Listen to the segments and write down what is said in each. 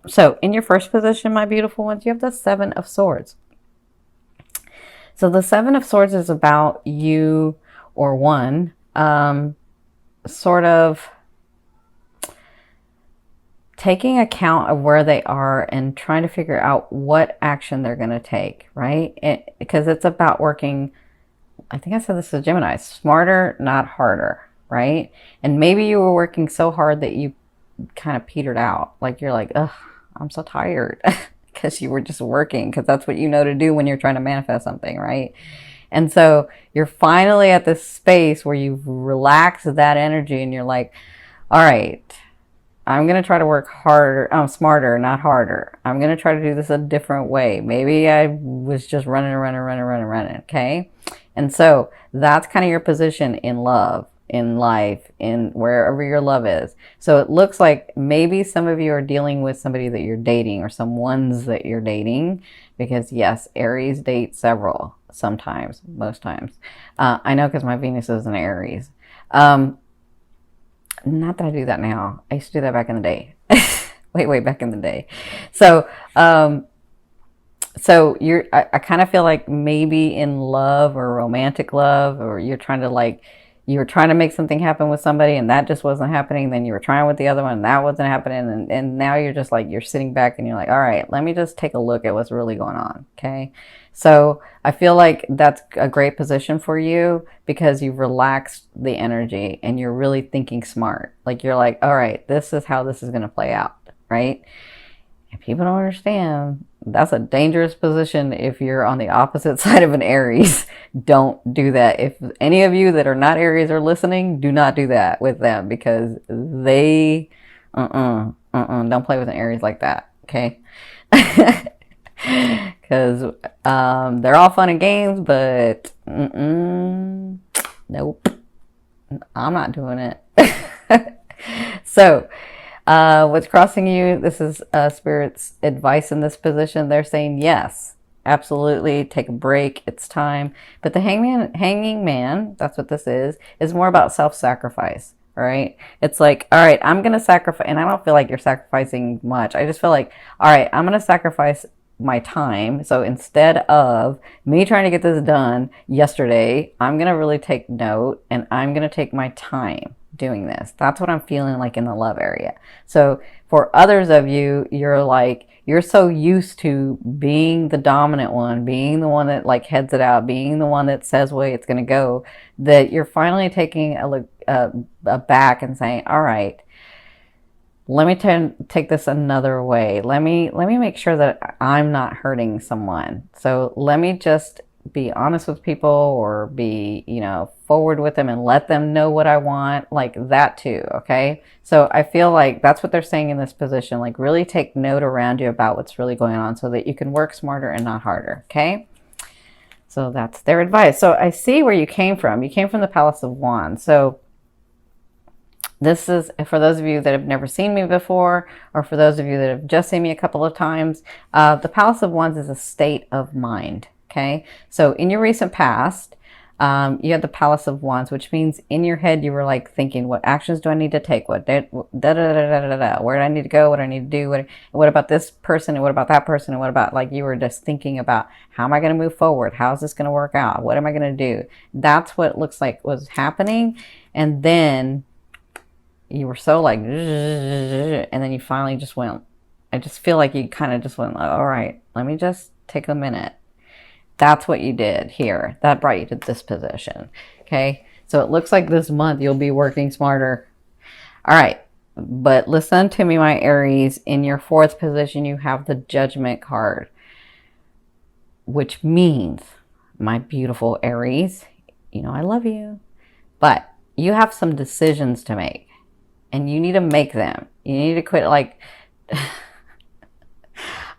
So in your first position, my beautiful ones, you have the Seven of Swords. So the Seven of Swords is about you or one sort of taking account of where they are and trying to figure out what action they're going to take, right? Because it's about working, I think I said this to Gemini, smarter, not harder, right? And maybe you were working so hard that you kind of petered out. Like you're like, ugh, I'm so tired because you were just working, because that's what you know to do when you're trying to manifest something, right? And so you're finally at this space where you've relaxed that energy and you're like, all right, I'm going to try to work harder, smarter, not harder. I'm going to try to do this a different way. Maybe I was just running. Okay. And so that's kind of your position in love, in life, in wherever your love is. So it looks like maybe some of you are dealing with somebody that you're dating or some ones that you're dating, because yes, Aries date several, sometimes, most times. I know because my Venus is in Aries. Not that I do that now. I used to do that back in the day. Way back in the day. So, I kind of feel like maybe in love or romantic love, or you're trying to you were trying to make something happen with somebody and that just wasn't happening. Then you were trying with the other one and that wasn't happening. And now you're just like, you're sitting back and you're like, all right, let me just take a look at what's really going on. Okay. So I feel like that's a great position for you because you've relaxed the energy and you're really thinking smart. Like you're like, all right, this is how this is going to play out. Right. And people don't understand, that's a dangerous position if you're on the opposite side of an Aries. Don't do that. If any of you that are not Aries are listening, do not do that with them, because they, don't play with an Aries like that, okay? Because they're all fun and games, but nope, I'm not doing it. So, what's crossing you? This is Spirit's advice in this position. They're saying yes, absolutely. Take a break. It's time. But the hanging man, that's what this is more about self-sacrifice. Right? It's like, all right, I'm gonna sacrifice, and I don't feel like you're sacrificing much. I just feel like, all right, I'm gonna sacrifice my time. So instead of me trying to get this done yesterday, I'm gonna really take note and I'm gonna take my time doing this. That's what I'm feeling like in the love area. So for others of you, you're like, you're so used to being the dominant one, being the one that like heads it out, being the one that says way it's going to go, that you're finally taking a look back and saying, all right, let me take this another way. Let me make sure that I'm not hurting someone. So let me just be honest with people, or be, forward with them and let them know what I want, like that too. Okay. So I feel like that's what they're saying in this position. Like really take note around you about what's really going on so that you can work smarter and not harder. Okay. So that's their advice. So I see where you came from. You came from the Palace of Wands. So this is for those of you that have never seen me before, or for those of you that have just seen me a couple of times. The Palace of Wands is a state of mind. Okay, so in your recent past, you had the Palace of Wands, which means in your head you were like thinking, what actions do I need to take? Where do I need to go? What do I need to do? What about this person? And what about that person? And what about, like, you were just thinking about, how am I going to move forward? How is this going to work out? What am I going to do? That's what it looks like was happening. And then you were so like, and then you finally just went, I just feel like you kind of just went, all right, let me just take a minute. That's what you did here. That brought you to this position. Okay. So it looks like this month you'll be working smarter. All right. But listen to me, my Aries. In your fourth position, you have the Judgment card, which means, my beautiful Aries, I love you, but you have some decisions to make and you need to make them. You need to quit, like,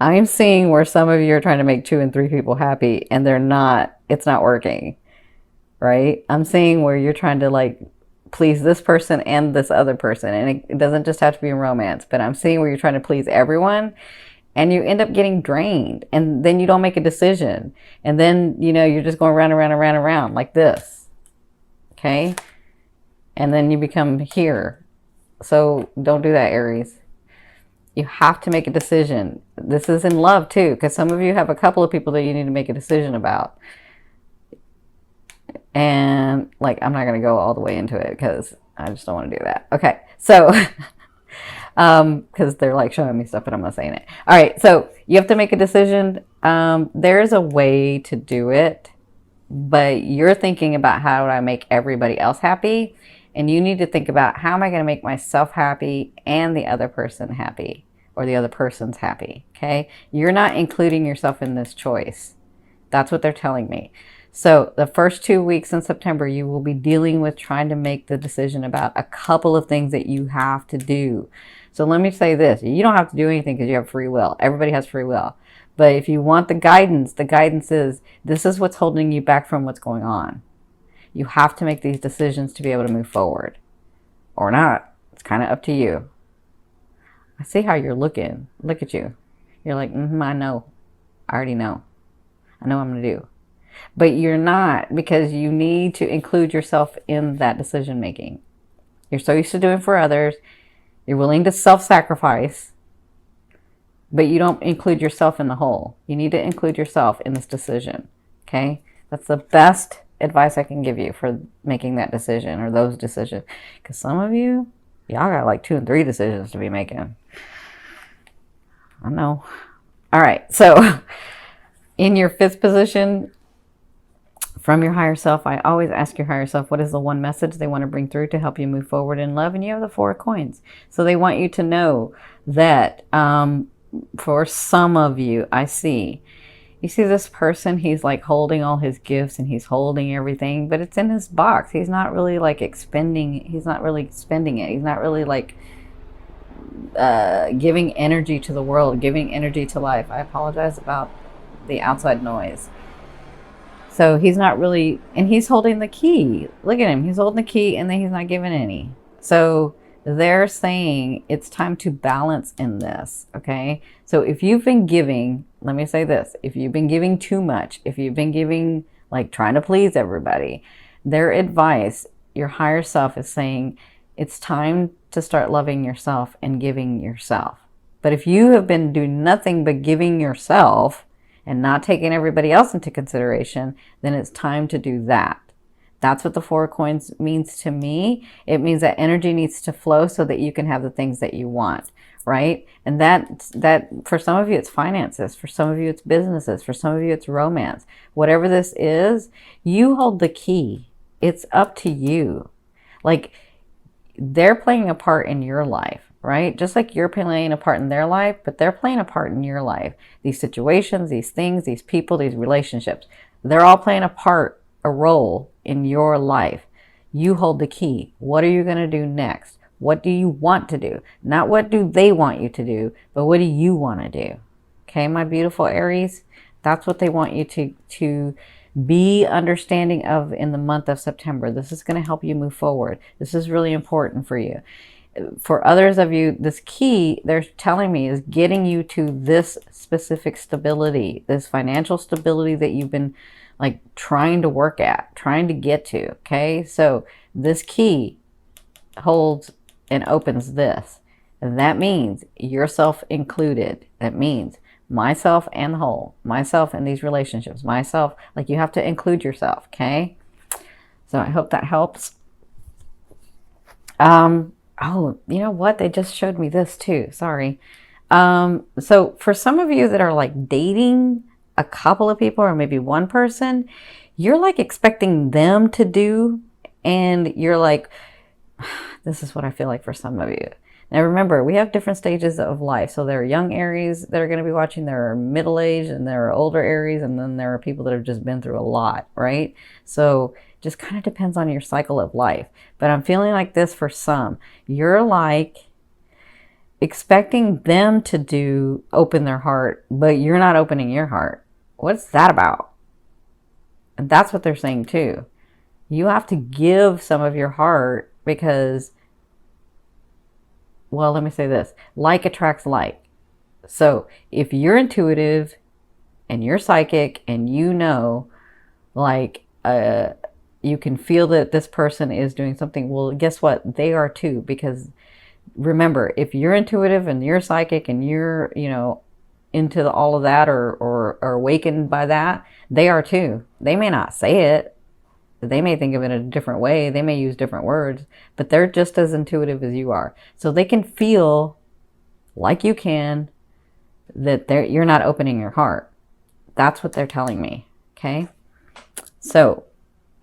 I'm seeing where some of you are trying to make 2 and 3 people happy and they're not, it's not working, right? I'm seeing where you're trying to like please this person and this other person. And it doesn't just have to be in romance, but I'm seeing where you're trying to please everyone and you end up getting drained, and then you don't make a decision. And then, you're just going round like this. Okay. And then you become here. So don't do that, Aries. You have to make a decision. This is in love too, because some of you have a couple of people that you need to make a decision about. And like, I'm not going to go all the way into it because I just don't want to do that. Okay. So, because they're like showing me stuff, but I'm not saying it. All right. So you have to make a decision. There's a way to do it, but you're thinking about how do I make everybody else happy? And you need to think about how am I going to make myself happy and the other person happy, or the other person's happy. Okay. You're not including yourself in this choice. That's what they're telling me. So the first 2 weeks in September, you will be dealing with trying to make the decision about a couple of things that you have to do. So let me say this. You don't have to do anything because you have free will. Everybody has free will. But if you want the guidance is this is what's holding you back from what's going on. You have to make these decisions to be able to move forward. Or not. It's kind of up to you. I see how you're looking. Look at you. You're like, I know. I already know. I know what I'm going to do. But you're not, because you need to include yourself in that decision making. You're so used to doing for others. You're willing to self-sacrifice, but you don't include yourself in the whole. You need to include yourself in this decision. Okay? That's the best advice I can give you for making that decision or those decisions. Because some of you, y'all got like 2 and 3 decisions to be making. I know. All right. So in your 5th position, from your higher self, I always ask your higher self, what is the one message they want to bring through to help you move forward in love? And you have the 4 of coins. So they want you to know that for some of you, you see this person, he's like holding all his gifts and he's holding everything, but it's in his box. He's not really like expending. He's not really spending it. He's not really like giving energy to the world, giving energy to life. I apologize about the outside noise. So he's not really, and he's holding the key. Look at him. He's holding the key and then he's not giving any. So they're saying it's time to balance in this. Okay. So if you've been giving, let me say this, if you've been giving too much, if you've been giving, like trying to please everybody, their advice, your higher self is saying it's time to start loving yourself and giving yourself. But if you have been doing nothing but giving yourself, and not taking everybody else into consideration, then it's time to do that. That's what the 4 of coins means to me. It means that energy needs to flow so that you can have the things that you want, right? And that for some of you, it's finances. For some of you, it's businesses. For some of you, it's romance. Whatever this is, you hold the key. It's up to you. Like, they're playing a part in your life. Right? Just like you're playing a part in their life, but they're playing a part in your life. These situations, these things, these people, these relationships, they're all playing a role in your life. You hold the key. What are you going to do next? What do you want to do? Not what do they want you to do, but what do you want to do? Okay, my beautiful Aries, that's what they want you to be understanding of in the month of September. This is going to help you move forward. This is really important for you. For others of you, this key, they're telling me, is getting you to this specific stability, this financial stability that you've been like trying to work at, trying to get to. Okay. So this key holds and opens this. And that means yourself included. That means myself and the whole, myself in these relationships, myself, like you have to include yourself. Okay. So I hope that helps. Oh, you know what? They just showed me this too. Sorry. So for some of you that are like dating a couple of people or maybe one person, you're like expecting them to do, and you're like, this is what I feel like for some of you. Now remember, we have different stages of life. So there are young Aries that are going to be watching, there are middle-aged, and there are older Aries, and then there are people that have just been through a lot, right? So just kind of depends on your cycle of life. But I'm feeling like this for some. You're like expecting them to open their heart, but you're not opening your heart. What's that about? And that's what they're saying too. You have to give some of your heart because, well, let me say this. Like attracts like. So if you're intuitive and you're psychic and you know, like, you can feel that this person is doing something, well, guess what? They are too, because remember, if you're intuitive and you're psychic and you're, you know, into all of that, or awakened by that, they are too. They may not say it. They may think of it in a different way. They may use different words, but they're just as intuitive as you are. So they can feel like you can, that you're not opening your heart. That's what they're telling me. Okay. So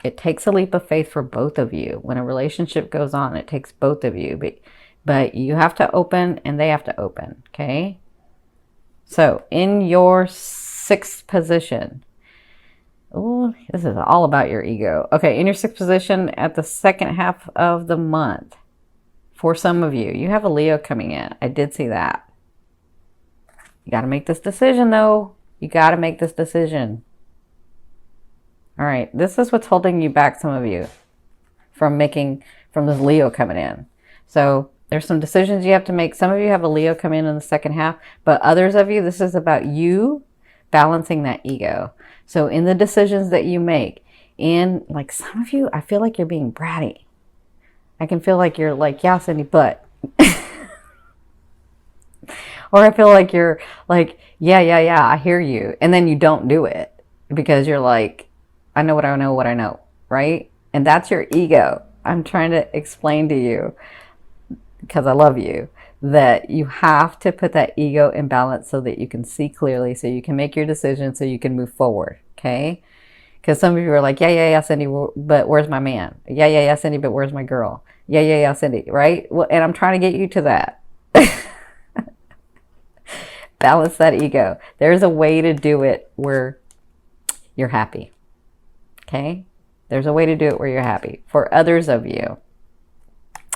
it takes a leap of faith for both of you. When a relationship goes on, it takes both of you, but you have to open and they have to open. Okay. So in your 6th position, oh, this is all about your ego. Okay, in your 6th position at the second half of the month, for some of you, you have a Leo coming in. I did see that. You got to make this decision, though. You got to make this decision. All right, this is what's holding you back, some of you, from this Leo coming in. So there's some decisions you have to make. Some of you have a Leo come in the second half, but others of you, this is about you balancing that ego. So in the decisions that you make, and like some of you, I feel like you're being bratty. I can feel like you're like, yeah, Cindy, but. Or I feel like you're like, yeah, I hear you. And then you don't do it because you're like, I know what I know, right? And that's your ego. I'm trying to explain to you, because I love you, that you have to put that ego in balance so that you can see clearly, so you can make your decision, so you can move forward, okay? Because some of you are like, yeah, Cindy, but where's my man? Yeah, Cindy, but where's my girl? Yeah, Cindy, right? Well, and I'm trying to get you to that. Balance that ego. There's a way to do it where you're happy, okay? There's a way to do it where you're happy. For others of you,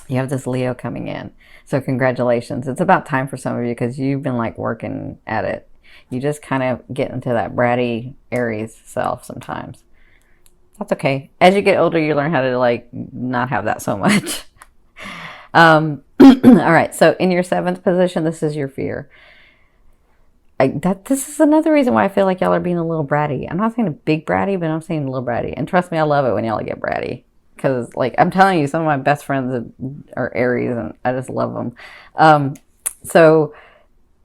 you have this Leo coming in. So congratulations. It's about time for some of you, because you've been like working at it. You just kind of get into that bratty Aries self sometimes. That's okay. As you get older, you learn how to like not have that so much. All right. So in your 7th position, this is your fear. This is another reason why I feel like y'all are being a little bratty. I'm not saying a big bratty, but I'm saying a little bratty. And trust me, I love it when y'all get bratty. Because, like, I'm telling you, some of my best friends are Aries, and I just love them.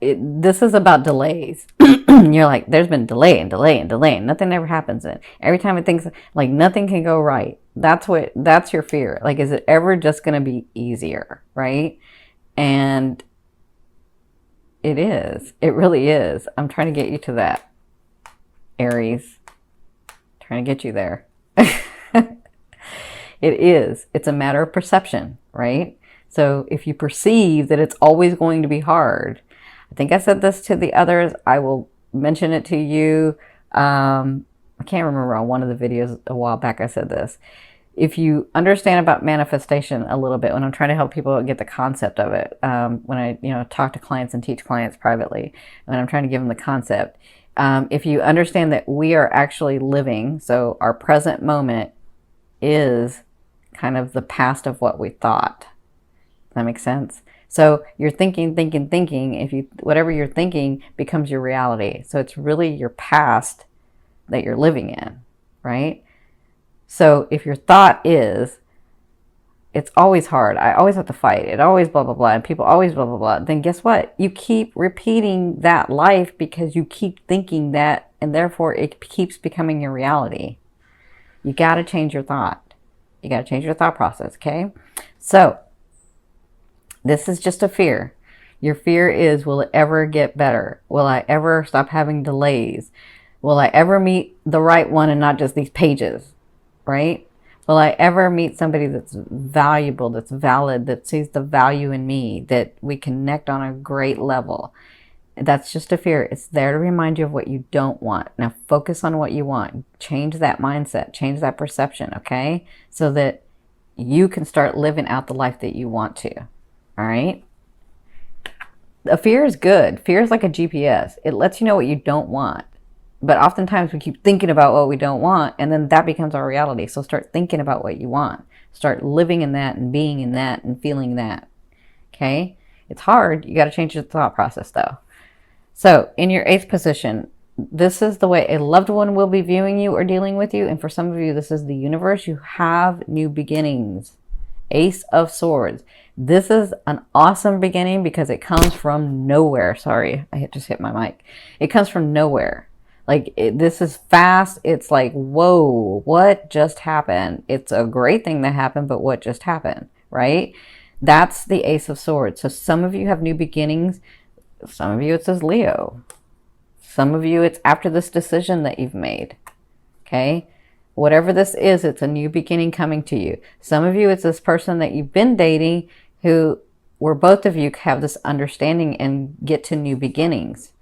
This is about delays. You're like, there's been delay and delay and delay, and nothing ever happens. And every time it thinks, like, nothing can go right. That's your fear. Like, is it ever just going to be easier, right? And it is. It really is. I'm trying to get you to that, Aries. Trying to get you there. It is. It's a matter of perception, right? So if you perceive that it's always going to be hard, I think I said this to the others. I will mention it to you. I can't remember, on one of the videos a while back I said this. If you understand about manifestation a little bit, when I'm trying to help people get the concept of it, when I talk to clients and teach clients privately, when I'm trying to give them the concept, if you understand that we are actually living, so our present moment is kind of the past of what we thought. Does that make sense? So you're thinking. Whatever you're thinking becomes your reality. So it's really your past that you're living in, right? So if your thought is, it's always hard, I always have to fight, it always blah, blah, blah, and people always blah, blah, blah, then guess what? You keep repeating that life because you keep thinking that, and therefore it keeps becoming your reality. You got to change your thought. You got to change your thought process, okay? So this is just a fear. Your fear is, will it ever get better? Will I ever stop having delays? Will I ever meet the right one and not just these pages, right? Will I ever meet somebody that's valuable, that's valid, that sees the value in me, that we connect on a great level? That's just a fear. It's there to remind you of what you don't want. Now focus on what you want. Change that mindset. Change that perception, okay? So that you can start living out the life that you want to, all right? A fear is good. Fear is like a GPS. It lets you know what you don't want. But oftentimes we keep thinking about what we don't want, and then that becomes our reality. So start thinking about what you want. Start living in that and being in that and feeling that, okay? It's hard. You got to change your thought process, though. So in your 8th position, this is the way a loved one will be viewing you or dealing with you. And for some of you, this is the universe. You have new beginnings. Ace of Swords. This is an awesome beginning because it comes from nowhere. Sorry, I just hit my mic. It comes from nowhere. Like, this is fast. It's like, whoa, what just happened? It's a great thing that happened, but what just happened, right? That's the Ace of Swords. So some of you have new beginnings. Some of you, it says Leo. Some of you, it's after this decision that you've made, okay? Whatever this is, it's a new beginning coming to you. Some of you, it's this person that you've been dating where both of you have this understanding and get to new beginnings,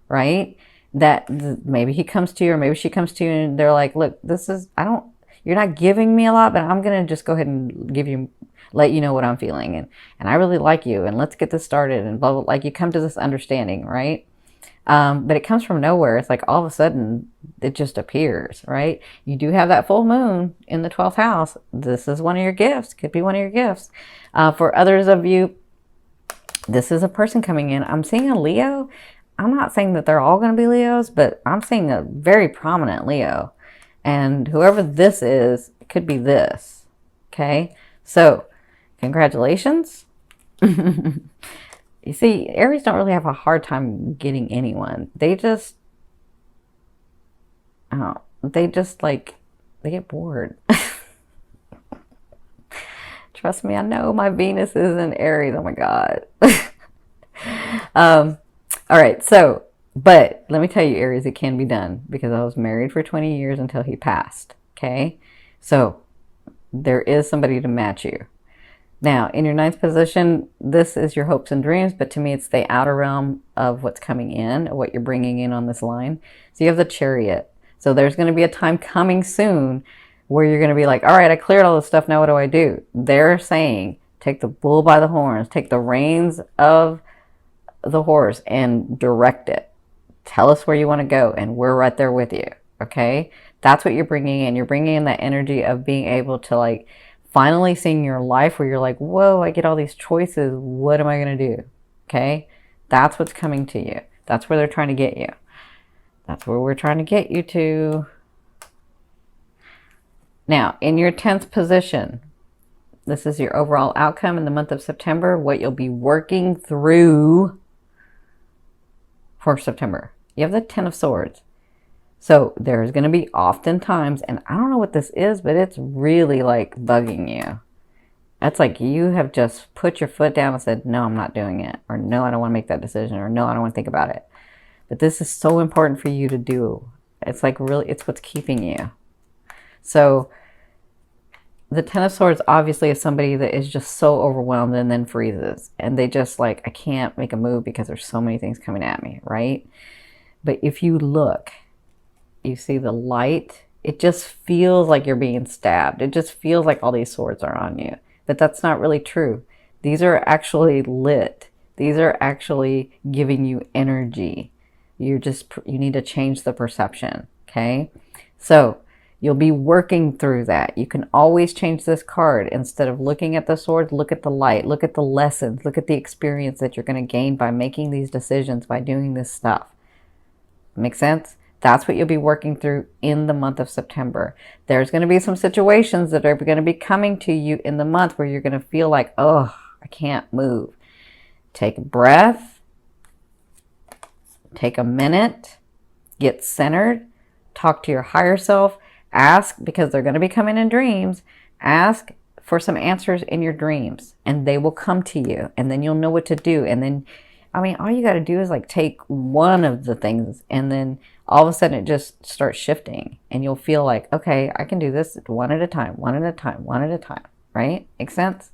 right? That maybe he comes to you or maybe she comes to you and they're like, look, you're not giving me a lot, but I'm going to just go ahead and let you know what I'm feeling. And I really like you, and let's get this started, and blah, blah, like you come to this understanding, right? But it comes from nowhere. It's like all of a sudden it just appears, right? You do have that full moon in the 12th house. This is one of your gifts. Could be one of your gifts. For others of you, this is a person coming in. I'm seeing a Leo. I'm not saying that they're all going to be Leos, but I'm seeing a very prominent Leo. And whoever this is, it could be this. Okay? So, congratulations. You see, Aries don't really have a hard time getting anyone. They just, they get bored. Trust me, I know my Venus is in Aries. Oh my God. All right, so, but let me tell you, Aries, it can be done because I was married for 20 years until he passed, okay? So, there is somebody to match you. Now, in your 9th position, this is your hopes and dreams, but to me, it's the outer realm of what's coming in, what you're bringing in on this line. So you have the Chariot. So there's going to be a time coming soon where you're going to be like, all right, I cleared all this stuff. Now what do I do? They're saying, take the bull by the horns, take the reins of the horse and direct it. Tell us where you want to go, and we're right there with you, okay? That's what you're bringing in. You're bringing in that energy of being able to, like, finally seeing your life where you're like, whoa, I get all these choices. What am I going to do? Okay? That's what's coming to you. That's where they're trying to get you. That's where we're trying to get you to. Now, in your 10th position, this is your overall outcome in the month of September, what you'll be working through for September. You have the 10 of Swords. So there's going to be often times, and I don't know what this is, but it's really like bugging you. That's like you have just put your foot down and said, no, I'm not doing it. Or no, I don't want to make that decision. Or no, I don't want to think about it. But this is so important for you to do. It's like really, it's what's keeping you. So the 10 of Swords obviously is somebody that is just so overwhelmed and then freezes. And they just like, I can't make a move because there's so many things coming at me, right? But if you look, you see the light, it just feels like you're being stabbed. It just feels like all these swords are on you. But that's not really true. These are actually lit. These are actually giving you energy. You need to change the perception, okay? So you'll be working through that. You can always change this card. Instead of looking at the swords, look at the light, look at the lessons, look at the experience that you're going to gain by making these decisions, by doing this stuff. Make sense? That's what you'll be working through in the month of September. There's going to be some situations that are going to be coming to you in the month where you're going to feel like, oh, I can't move. Take a breath. Take a minute. Get centered. Talk to your higher self. Ask, because they're going to be coming in dreams, ask for some answers in your dreams, and they will come to you, and then you'll know what to do. And then, I mean, all you got to do is like take one of the things, and then all of a sudden it just starts shifting, and you'll feel like, okay, I can do this one at a time, one at a time, one at a time, right? Make sense?